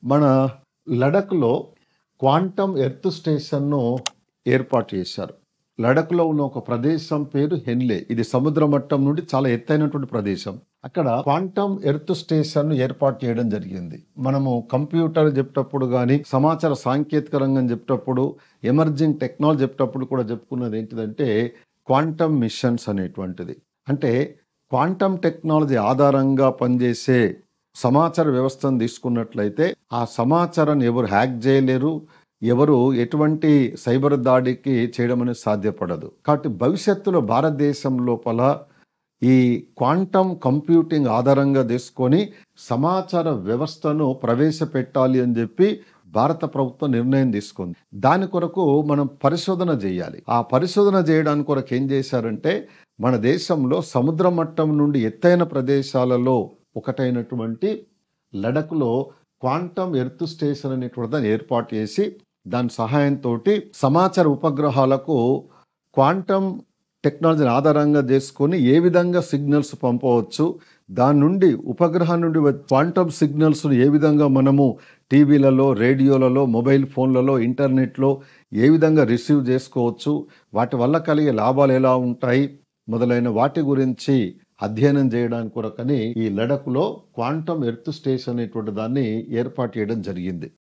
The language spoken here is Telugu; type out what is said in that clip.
మన లడఖ్‌లో క్వాంటమ్ ఎర్త్ స్టేషన్‌ను ఏర్పాటు చేశారు. లడఖ్‌లో ఉన్న ఒక ప్రదేశం పేరు హెన్లే. ఇది సముద్ర మట్టం నుండి చాలా ఎత్తైనటువంటి ప్రదేశం. అక్కడ క్వాంటమ్ ఎర్త్ స్టేషన్‌ను ఏర్పాటు చేయడం జరిగింది. మనము కంప్యూటర్ చెప్పేటప్పుడు గాని, సమాచార సాంకేతిక రంగం చెప్పేటప్పుడు, ఎమర్జింగ్ టెక్నాలజీ చెప్పేటప్పుడు కూడా చెప్పుకున్నది ఏంటిదంటే క్వాంటమ్ మిషన్స్ అనేటువంటిది. అంటే క్వాంటమ్ టెక్నాలజీ ఆధారంగా పనిచేసే సమాచార వ్యవస్థను తీసుకున్నట్లయితే ఆ సమాచారాన్ని ఎవరు హ్యాక్ చేయలేరు. ఎవరు ఎటువంటి సైబర్ దాడికి చేయడం అనేది సాధ్యపడదు. కాబట్టి భవిష్యత్తులో భారతదేశం లోపల ఈ క్వాంటమ్ కంప్యూటింగ్ ఆధారంగా తీసుకొని సమాచార వ్యవస్థను ప్రవేశపెట్టాలి అని చెప్పి భారత ప్రభుత్వం నిర్ణయం తీసుకుంది. దాని కొరకు మనం పరిశోధన చేయాలి. ఆ పరిశోధన చేయడానికి కొరకు ఏం చేశారంటే మన దేశంలో సముద్ర మట్టం నుండి ఎత్తైన ప్రదేశాలలో ఒకటైనటువంటి లడఖ్‌లో క్వాంటమ్ ఎర్త్ స్టేషన్ అనేటువంటి దాన్ని ఏర్పాటు చేసి దాని సహాయంతోటి సమాచార ఉపగ్రహాలకు క్వాంటమ్ టెక్నాలజీని ఆధారంగా చేసుకొని ఏ విధంగా సిగ్నల్స్ పంపవచ్చు, దాని నుండి ఉపగ్రహం నుండి క్వాంటమ్ సిగ్నల్స్‌ను ఏ విధంగా మనము టీవీలలో, రేడియోలలో, మొబైల్ ఫోన్లలో, ఇంటర్నెట్‌లో ఏ విధంగా రిసీవ్ చేసుకోవచ్చు, వాటి వల్ల కలిగే లాభాలు ఎలా ఉంటాయి మొదలైన వాటి గురించి అధ్యయనం చేయడానికి కొరకని ఈ లడఖ్‌లో క్వాంటమ్ ఎర్త్ స్టేషన్ అనేటువంటి దాన్ని ఏర్పాటు చేయడం జరిగింది.